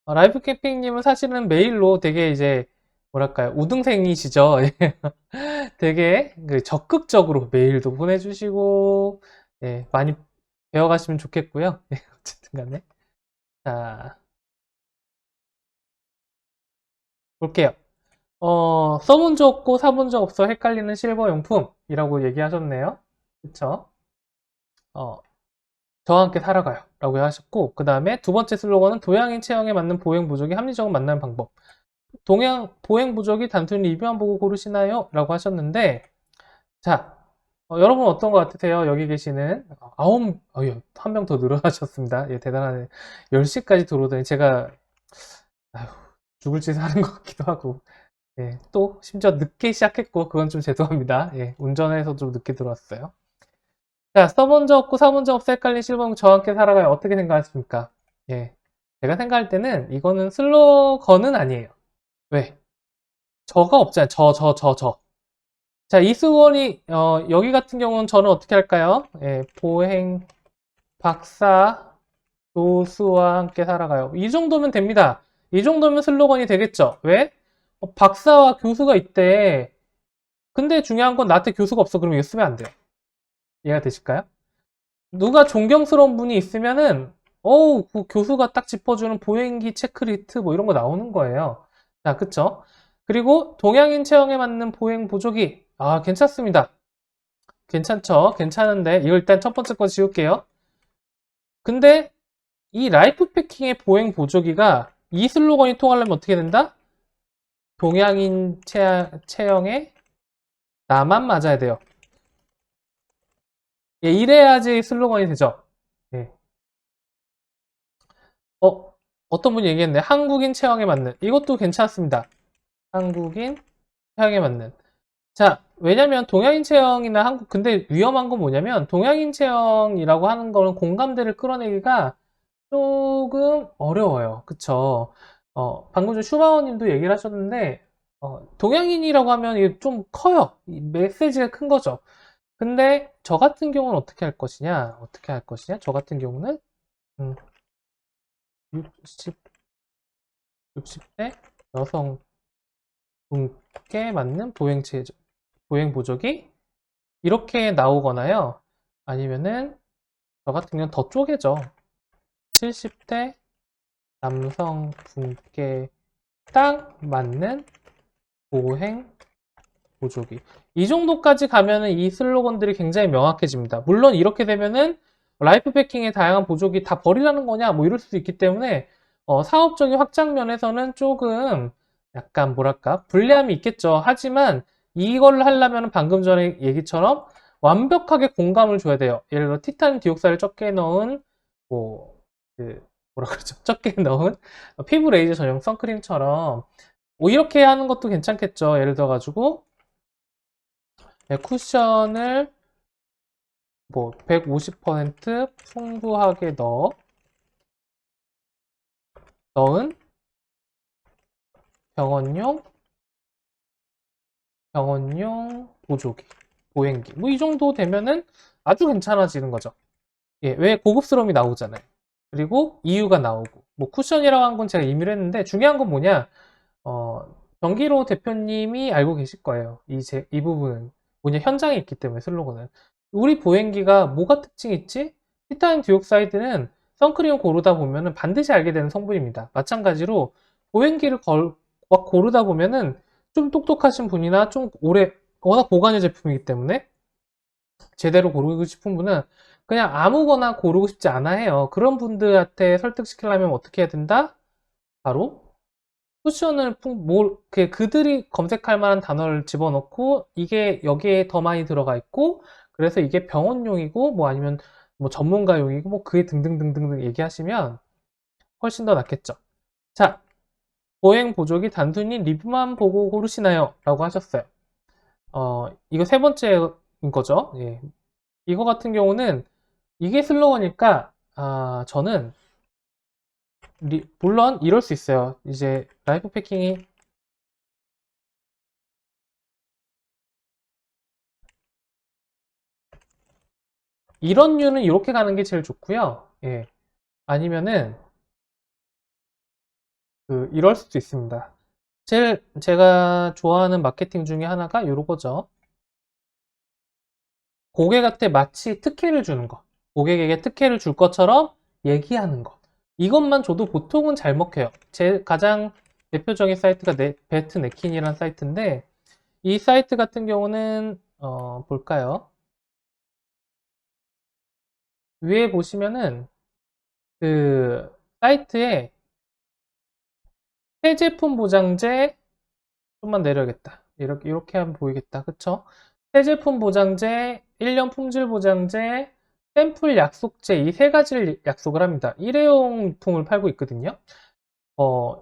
라이프 캠핑님은 사실은 메일로 되게 이제 뭐랄까요 우등생이시죠. 되게 그 적극적으로 메일도 보내주시고 많이 배워가시면 좋겠고요. 어쨌든 간에 자 볼게요. 써본 적 없고 사본 적 없어 헷갈리는 실버 용품이라고 얘기하셨네요. 그쵸? 어, 저와 함께 살아가요 라고 하셨고 그 다음에 두 번째 슬로건은 도양인 체형에 맞는 보행 부족이 합리적으로 만나는 방법. 보행 부족이 단순히 리뷰만 보고 고르시나요? 라고 하셨는데 자 여러분 어떤 것 같으세요? 여기 계시는 한 명 더 늘어나셨습니다. 예, 대단하네. 10시까지 들어오더니 제가 아휴, 죽을 짓 하는 것 같기도 하고 예, 또 심지어 늦게 시작했고 그건 좀 죄송합니다. 예, 운전해서 좀 늦게 들어왔어요. 자, 써본 적 없고 사본 적 없어 헷갈린 실버용 저와 함께 살아가요. 어떻게 생각하십니까? 예, 제가 생각할 때는 이거는 슬로건은 아니에요. 왜? 저가 없잖아요. 저. 자, 이수원이 여기 같은 경우는 저는 어떻게 할까요? 예, 보행 박사 교수와 함께 살아가요. 이 정도면 됩니다. 이 정도면 슬로건이 되겠죠. 왜? 박사와 교수가 있대. 근데 중요한 건 나한테 교수가 없어. 그러면 이거 쓰면 안 돼요. 이해가 되실까요? 누가 존경스러운 분이 있으면은 그 교수가 딱 짚어주는 보행기 체크리스트 뭐 이런 거 나오는 거예요. 자, 그쵸? 그리고 동양인 체형에 맞는 보행 보조기. 아, 괜찮습니다. 괜찮죠? 괜찮은데 이거 일단 첫 번째 거 지울게요. 근데 이 라이프 패킹의 보행 보조기가 이 슬로건이 통하려면 어떻게 된다? 동양인 체형에 나만 맞아야 돼요. 예, 이래야지 슬로건이 되죠. 예. 어떤 분이 얘기했네. 한국인 체형에 맞는. 이것도 괜찮습니다. 한국인 체형에 맞는. 자, 왜냐면 동양인 체형이나 근데 위험한 건 뭐냐면 동양인 체형이라고 하는 거는 공감대를 끌어내기가 조금 어려워요. 그쵸? 방금 전 슈바워 님도 얘기를 하셨는데, 동양인이라고 하면 이게 좀 커요. 이 메시지가 큰 거죠. 근데 저 같은 경우는 어떻게 할 것이냐? 어떻게 할 것이냐? 저 같은 경우는, 음, 60, 60대 여성 분께 맞는 보행 보조기? 이렇게 나오거나요. 아니면은, 저 같은 경우는 더 쪼개죠. 70대 남성 분께 딱 맞는 보행 보조기. 이 정도까지 가면은 이 슬로건들이 굉장히 명확해집니다. 물론 이렇게 되면은 라이프 패킹의 다양한 보조기 다 버리라는 거냐 뭐 이럴 수도 있기 때문에 사업적인 확장 면에서는 조금 약간 뭐랄까 불리함이 있겠죠. 하지만 이걸 하려면 방금 전에 얘기처럼 완벽하게 공감을 줘야 돼요. 예를 들어 티탄 디옥사를 적게 넣은 뭐 그 뭐라 그러죠? 적게 넣은 피부 레이저 전용 선크림처럼 뭐 이렇게 하는 것도 괜찮겠죠. 예를 들어 가지고 쿠션을 뭐 150% 풍부하게 넣은 병원용 보조기, 보행기. 뭐 이 정도 되면은 아주 괜찮아지는 거죠. 예, 왜 고급스러움이 나오잖아요. 그리고 이유가 나오고. 뭐 쿠션이라고 한 건 제가 임의로 했는데 중요한 건 뭐냐? 어, 정기로 대표님이 알고 계실 거예요. 이 부분은. 뭐냐, 현장에 있기 때문에 슬로건은. 우리 보행기가 뭐가 특징이 있지? 티타늄 디옥사이드는 선크림 고르다 보면은 반드시 알게 되는 성분입니다. 마찬가지로 보행기를 막 고르다 보면은 좀 똑똑하신 분이나 좀 워낙 고관여 제품이기 때문에 제대로 고르고 싶은 분은 그냥 아무거나 고르고 싶지 않아 해요. 그런 분들한테 설득시키려면 어떻게 해야 된다? 바로 쿠션을 그들이 검색할 만한 단어를 집어넣고 이게 여기에 더 많이 들어가 있고 그래서 이게 병원용이고 뭐 아니면 뭐 전문가용이고 뭐 그게 등등등등 얘기하시면 훨씬 더 낫겠죠. 자, 보행 보조기 단순히 리뷰만 보고 고르시나요? 라고 하셨어요. 이거 세 번째인 거죠. 예. 이거 같은 경우는 이게 슬로건일까? 저는 물론 이럴 수 있어요. 이제 라이프 패킹이 이런 류는 이렇게 가는 게 제일 좋고요. 예. 아니면은 이럴 수도 있습니다. 제가 좋아하는 마케팅 중에 하나가 요거죠. 고객한테 마치 특혜를 주는 거. 고객에게 특혜를 줄 것처럼 얘기하는 거. 이것만 줘도 보통은 잘 먹혀요. 제 가장 대표적인 사이트가 배트 네킨이라는 사이트인데, 이 사이트 같은 경우는, 볼까요? 위에 보시면은, 그, 사이트에 새 제품 보장제, 좀만 내려야겠다. 이렇게 하면 보이겠다. 그쵸? 새 제품 보장제, 1년 품질 보장제, 샘플 약속제, 이 세 가지를 약속을 합니다. 일회용품을 팔고 있거든요.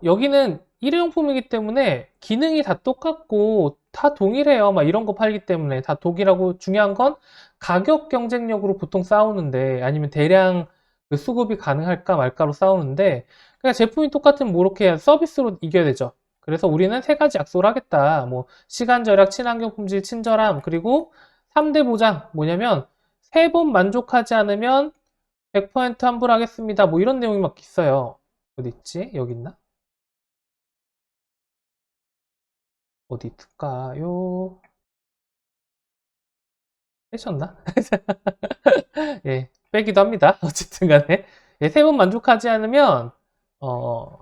여기는 일회용품이기 때문에 기능이 다 똑같고 다 동일해요. 막 이런 거 팔기 때문에 다 독일하고 중요한 건 가격 경쟁력으로 보통 싸우는데 아니면 대량 그 수급이 가능할까 말까로 싸우는데 그냥 제품이 똑같으면 뭐 이렇게 서비스로 이겨야 되죠. 그래서 우리는 세 가지 약속을 하겠다. 뭐 시간 절약, 친환경 품질, 친절함 그리고 3대 보장 뭐냐면 세 번 만족하지 않으면 100% 환불하겠습니다. 뭐 이런 내용이 막 있어요. 어디 있지? 여기 있나? 어디 있을까요? 빼셨나? 예, 빼기도 합니다. 어쨌든 간에. 예, 세 번 만족하지 않으면,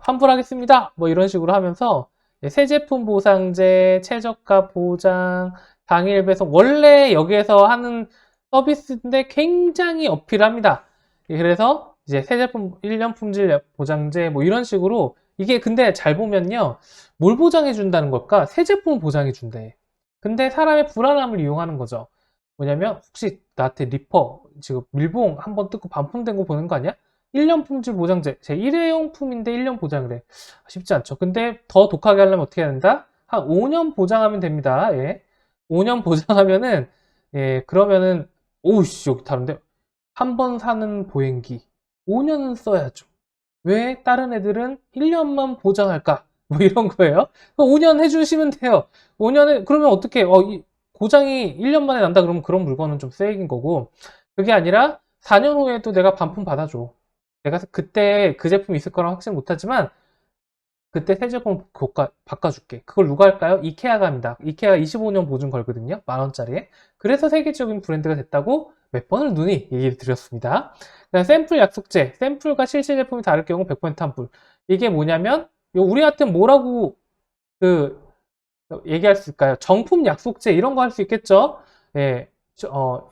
환불하겠습니다. 뭐 이런 식으로 하면서, 예, 새 제품 보상제, 최저가 보장, 당일 배송, 원래 여기에서 하는 서비스인데 굉장히 어필합니다. 예, 그래서 이제 새 제품 1년 품질 보장제, 뭐 이런 식으로, 이게 근데 잘 보면요, 뭘 보장해 준다는 걸까? 새 제품을 보장해 준대. 근데 사람의 불안함을 이용하는 거죠. 뭐냐면 혹시 나한테 리퍼 지금 밀봉 한번 뜯고 반품된 거 보는 거 아니야? 1년 품질 보장제 제 일회용품인데 1년 보장을 해 쉽지 않죠. 근데 더 독하게 하려면 어떻게 해야 된다? 한 5년 보장하면 됩니다. 예. 5년 보장하면은 예 그러면은 오우씨 여기 다른데 한 번 사는 보행기 5년은 써야죠. 왜 다른 애들은 1년만 보장할까? 뭐 이런 거예요. 5년 해주시면 돼요. 5년에, 그러면 어떻게, 고장이 1년 만에 난다 그러면 그런 물건은 좀 쓰레기인 거고, 그게 아니라 4년 후에도 내가 반품 받아줘. 내가 그때 그 제품이 있을 거랑 확신 못하지만, 그때 새 제품 바꿔줄게. 그걸 누가 할까요? 이케아가 합니다. 이케아가 25년 보증 걸거든요. 10,000원짜리에. 그래서 세계적인 브랜드가 됐다고 몇 번을 눈이 얘기를 드렸습니다. 그다음 샘플 약속제. 샘플과 실제 제품이 다를 경우 100% 환불. 이게 뭐냐면, 우리한테 뭐라고 그 얘기할 수 있을까요? 정품 약속제 이런 거 할 수 있겠죠? 예.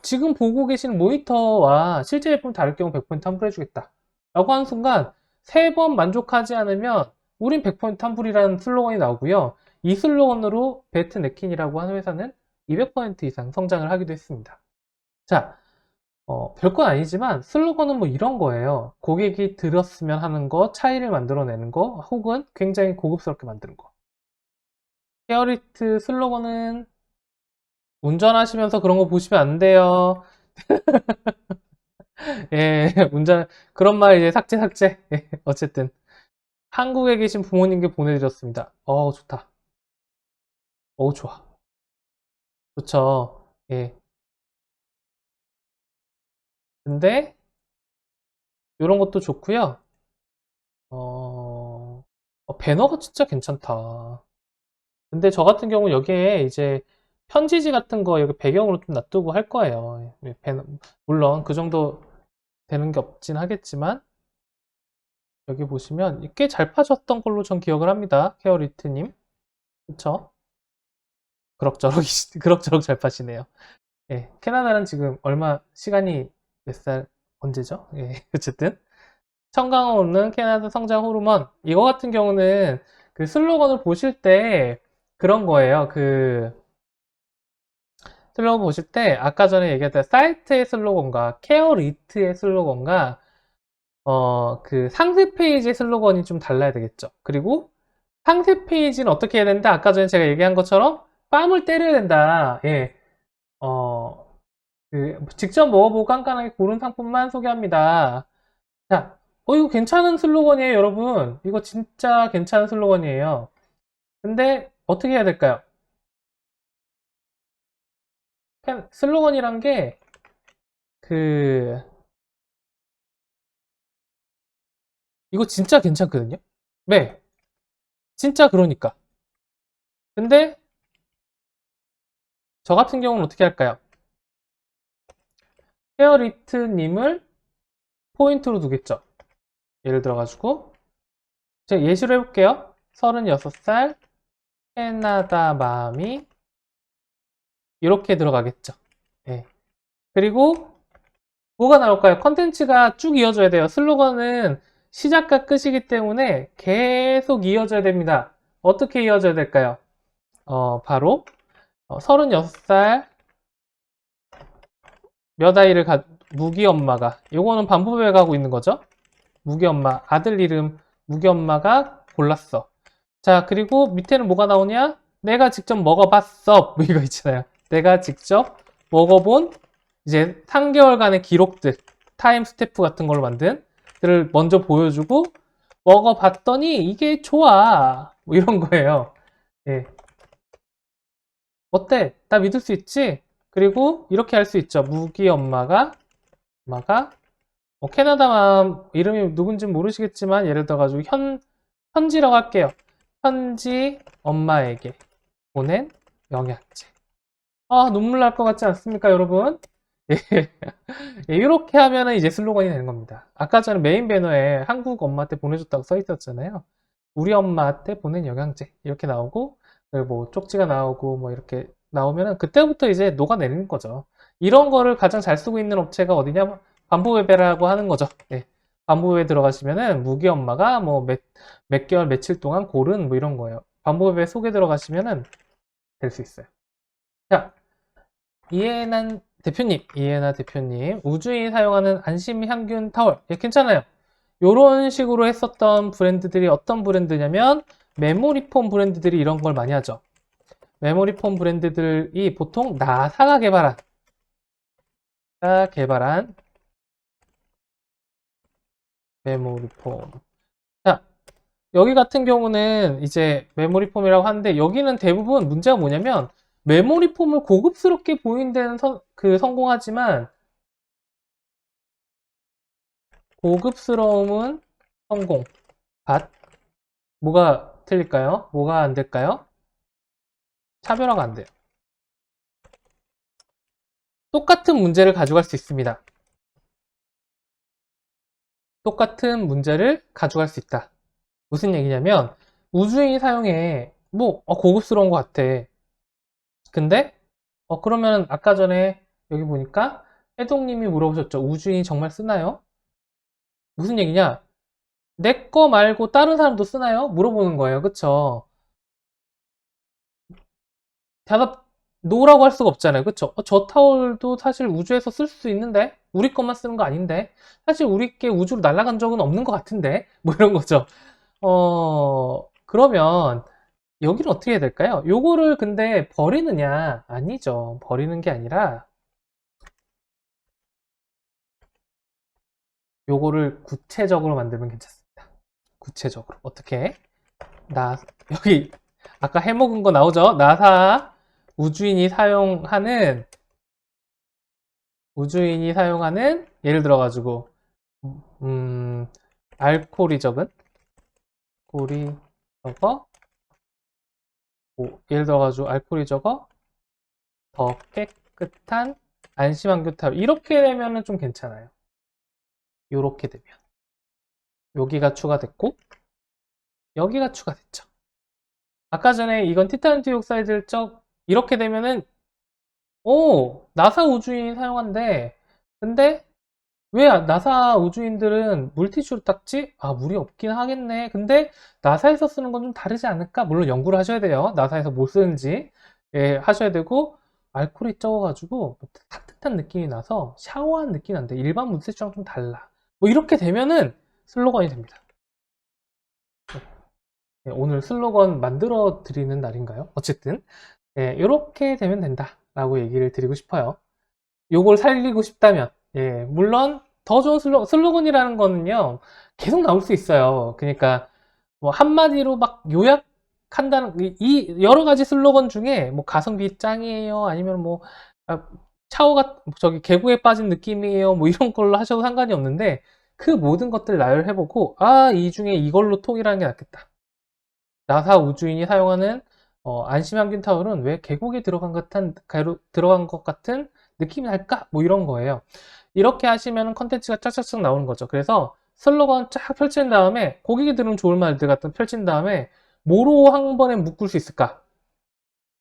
지금 보고 계신 모니터와 실제 제품 다를 경우 100% 환불해주겠다. 라고 하는 순간, 세 번 만족하지 않으면, 우린 100% 환불이라는 슬로건이 나오고요. 이 슬로건으로 베트 네킨이라고 하는 회사는 200% 이상 성장을 하기도 했습니다. 자, 별건 아니지만 슬로건은 뭐 이런 거예요. 고객이 들었으면 하는 거, 차이를 만들어내는 거, 혹은 굉장히 고급스럽게 만드는 거. 페어리트 슬로건은 운전하시면서 그런 거 보시면 안 돼요. 예, 그런 말 이제 삭제. 예, 어쨌든. 한국에 계신 부모님께 보내드렸습니다. 좋다. 좋아. 좋죠. 예. 근데, 이런 것도 좋고요. 배너가 진짜 괜찮다. 근데 저 같은 경우 여기에 이제 편지지 같은 거 여기 배경으로 좀 놔두고 할 거예요. 물론 그 정도 되는 게 없진 하겠지만, 여기 보시면 꽤 잘 파셨던 걸로 전 기억을 합니다. 케어리트님. 그쵸? 그럭저럭, 그럭저럭 잘 파시네요. 예, 캐나다는 지금 시간이 몇 살, 언제죠? 예, 어쨌든. 청강호 오는 캐나다 성장 호르몬. 이거 같은 경우는 그 슬로건을 보실 때 그런 거예요. 슬로건 보실 때 아까 전에 얘기했던 사이트의 슬로건과 케어리트의 슬로건과 그 상세 페이지의 슬로건이 좀 달라야 되겠죠. 그리고 상세 페이지는 어떻게 해야 된다? 아까 전에 제가 얘기한 것처럼 뺨을 때려야 된다. 예. 어, 직접 먹어보고 깐깐하게 고른 상품만 소개합니다. 자, 이거 괜찮은 슬로건이에요, 여러분. 이거 진짜 괜찮은 슬로건이에요. 근데 어떻게 해야 될까요? 그냥 슬로건이란 게, 그, 이거 진짜 괜찮거든요? 네. 진짜 그러니까. 근데 저 같은 경우는 어떻게 할까요? 헤어리프트님을 포인트로 두겠죠. 예를 들어가지고 제가 예시로 해볼게요. 36살 캐나다 마미 이렇게 들어가겠죠. 예. 그리고 뭐가 나올까요? 컨텐츠가 쭉 이어져야 돼요. 슬로건은 시작과 끝이기 때문에 계속 이어져야 됩니다. 어떻게 이어져야 될까요? 바로 36살 몇 아이를 무기 엄마가 요거는 반부배 가고 있는 거죠. 무기 엄마 아들 이름 무기 엄마가 골랐어. 자, 그리고 밑에는 뭐가 나오냐? 내가 직접 먹어봤어. 뭐 이거 있잖아요. 내가 직접 먹어본 이제 3개월간의 기록들, 타임 스태프 같은 걸로 만든 들을 먼저 보여주고 먹어봤더니 이게 좋아. 뭐 이런 거예요. 예. 어때? 나 믿을 수 있지? 그리고 이렇게 할 수 있죠. 무기 엄마가 캐나다 맘 이름이 누군지 모르시겠지만 예를 들어가지고 현지라고 할게요. 현지 엄마에게 보낸 영양제. 아, 눈물 날 것 같지 않습니까, 여러분? 예. 예, 이렇게 하면은 이제 슬로건이 되는 겁니다. 아까 전에 메인 배너에 한국 엄마한테 보내줬다고 써 있었잖아요. 우리 엄마한테 보낸 영양제. 이렇게 나오고, 그리고 뭐 쪽지가 나오고, 뭐 이렇게 나오면은 그때부터 이제 녹아내리는 거죠. 이런 거를 가장 잘 쓰고 있는 업체가 어디냐? 반부베베라고 하는 거죠. 예. 반부베베 들어가시면은 무기 엄마가 뭐 몇 개월, 며칠 동안 고른 뭐 이런 거예요. 반부베베 속에 들어가시면은 될 수 있어요. 자, 이해나 대표님, 우주인이 사용하는 안심 향균 타월. 예, 괜찮아요. 요런 식으로 했었던 브랜드들이 어떤 브랜드냐면, 메모리폼 브랜드들이 이런 걸 많이 하죠. 메모리폼 브랜드들이 보통 나사가 개발한 메모리폼. 자, 여기 같은 경우는 이제 메모리폼이라고 하는데, 여기는 대부분 문제가 뭐냐면, 메모리폼을 고급스럽게 보이는 데는 성공하지만, 고급스러움은 성공. 밭. 뭐가 틀릴까요? 뭐가 안 될까요? 차별화가 안 돼요. 똑같은 문제를 가져갈 수 있습니다. 똑같은 문제를 가져갈 수 있다. 무슨 얘기냐면, 우주인이 사용해. 뭐, 고급스러운 것 같아. 근데, 그러면 아까 전에 여기 보니까 해동님이 물어보셨죠. 우주인이 정말 쓰나요? 무슨 얘기냐? 내 거 말고 다른 사람도 쓰나요? 물어보는 거예요. 그쵸? 대답 노라고 할 수가 없잖아요. 그쵸? 저 타월도 사실 우주에서 쓸 수 있는데 우리 것만 쓰는 거 아닌데 사실 우리 게 우주로 날아간 적은 없는 것 같은데 뭐 이런 거죠. 그러면 여기는 어떻게 해야 될까요? 요거를 근데 버리느냐? 아니죠. 버리는 게 아니라 요거를 구체적으로 만들면 괜찮습니다. 구체적으로 어떻게? 나 여기 아까 해먹은 거 나오죠? 나사 우주인이 사용하는 예를 들어가지고 음, 알코올이 적은 알코올이 적어 예를 들어가지고 알코올이 적어 더 깨끗한 안심한 교탑 이렇게 되면은 좀 괜찮아요. 이렇게 되면 여기가 추가됐고 여기가 추가됐죠. 아까 전에 이건 티타늄 디옥사이드를 이렇게 되면은 나사 우주인이 사용한대. 근데 왜 나사 우주인들은 물티슈를 닦지? 아, 물이 없긴 하겠네. 근데 나사에서 쓰는 건 좀 다르지 않을까? 물론 연구를 하셔야 돼요. 나사에서 뭐 쓰는지 하셔야 되고 알코올이 적어가지고 따뜻한 느낌이 나서 샤워한 느낌이 난대. 일반 물티슈랑 좀 달라. 뭐 이렇게 되면은 슬로건이 됩니다. 오늘 슬로건 만들어 드리는 날인가요? 어쨌든 이렇게 되면 된다라고 얘기를 드리고 싶어요. 요걸 살리고 싶다면 물론 더 좋은 슬로건이라는 거는요 계속 나올 수 있어요. 그러니까 뭐 한마디로 막 요약한다는 이 여러 가지 슬로건 중에 뭐 가성비 짱이에요 아니면 뭐 샤워가 저기 계곡에 빠진 느낌이에요 뭐 이런 걸로 하셔도 상관이 없는데 그 모든 것들을 나열해보고 이 중에 이걸로 통일하는 게 낫겠다 나사 우주인이 사용하는 안심항균 타월은 왜 계곡에 들어간 것 같은 느낌이 날까? 뭐 이런 거예요. 이렇게 하시면 컨텐츠가 쫙쫙쫙 나오는 거죠. 그래서 슬로건 쫙 펼친 다음에 고객이 들으면 좋을 말들 같은 펼친 다음에 뭐로 한 번에 묶을 수 있을까?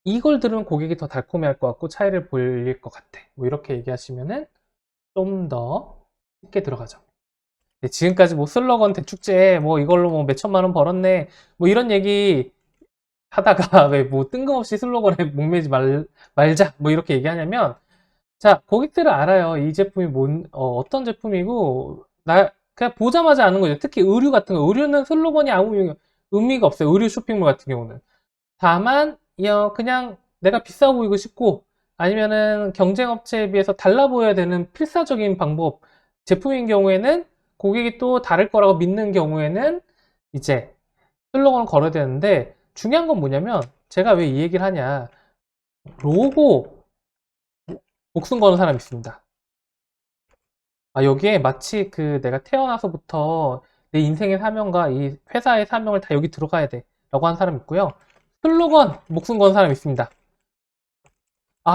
이걸 들으면 고객이 더 달콤해할 것 같고 차이를 보일 것 같아. 뭐 이렇게 얘기하시면은 좀 더 쉽게 들어가죠. 네, 지금까지 뭐 슬러건 대축제 뭐 이걸로 뭐 몇천만 원 벌었네 뭐 이런 얘기 하다가 왜 뭐 뜬금없이 슬로건에 목매지 말자 뭐 이렇게 얘기하냐면 자 고객들은 알아요 이 제품이 어떤 제품이고 나 그냥 보자마자 아는 거죠. 특히 의류 같은 거 의류는 슬로건이 아무 의미가 없어요. 의류 쇼핑몰 같은 경우는 다만 그냥 내가 비싸 보이고 싶고 아니면은 경쟁 업체에 비해서 달라 보여야 되는 필사적인 방법 제품인 경우에는 고객이 또 다를 거라고 믿는 경우에는 이제 슬로건을 걸어야 되는데 중요한 건 뭐냐면 제가 왜 이 얘기를 하냐 로고 목숨 거는 사람이 있습니다. 여기에 마치 그 내가 태어나서부터 내 인생의 사명과 이 회사의 사명을 다 여기 들어가야 돼 라고 하는 사람이 있고요. 슬로건 목숨 거는 사람이 있습니다.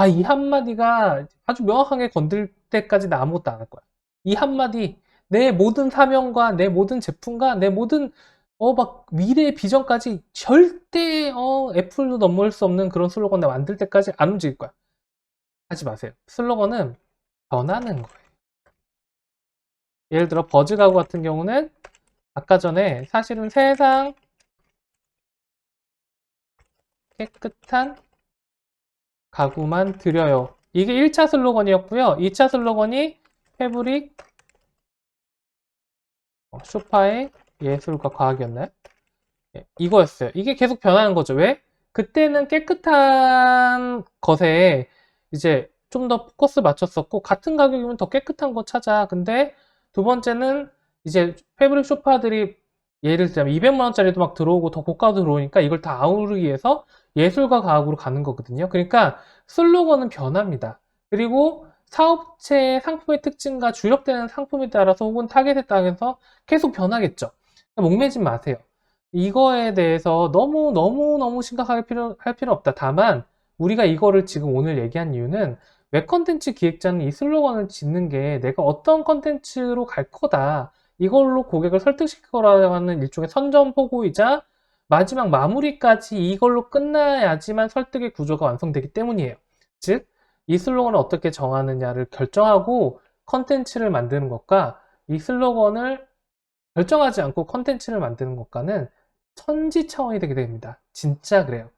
이 한마디가 아주 명확하게 건들 때까지 나 아무것도 안 할 거야. 이 한마디, 내 모든 사명과 내 모든 제품과 내 모든, 막 미래의 비전까지 절대, 애플도 넘을 수 없는 그런 슬로건 나 만들 때까지 안 움직일 거야. 하지 마세요. 슬로건은 변하는 거예요. 예를 들어, 버즈 가구 같은 경우는 아까 전에 사실은 세상 깨끗한 가구만 드려요. 이게 1차 슬로건이었고요. 2차 슬로건이 패브릭 쇼파의 예술과 과학이었나요? 이거였어요. 이게 계속 변하는 거죠. 왜? 그때는 깨끗한 것에 이제 좀 더 포커스 맞췄었고 같은 가격이면 더 깨끗한 거 찾아. 근데 두 번째는 이제 패브릭 쇼파들이 예를 들자면 200만 원짜리도 막 들어오고 더 고가도 들어오니까 이걸 다 아우르기 위해서 예술과 과학으로 가는 거거든요. 그러니까 슬로건은 변합니다. 그리고 사업체의 상품의 특징과 주력되는 상품에 따라서 혹은 타겟에 따라서 계속 변하겠죠. 목매지 마세요. 이거에 대해서 너무 심각하게 할 필요 없다. 다만 우리가 이거를 지금 오늘 얘기한 이유는 웹 컨텐츠 기획자는 이 슬로건을 짓는 게 내가 어떤 컨텐츠로 갈 거다. 이걸로 고객을 설득시킬 거라는 일종의 선전포고이자 마지막 마무리까지 이걸로 끝나야지만 설득의 구조가 완성되기 때문이에요. 즉, 이 슬로건을 어떻게 정하느냐를 결정하고 컨텐츠를 만드는 것과 이 슬로건을 결정하지 않고 컨텐츠를 만드는 것과는 천지 차원이 되게 됩니다. 진짜 그래요.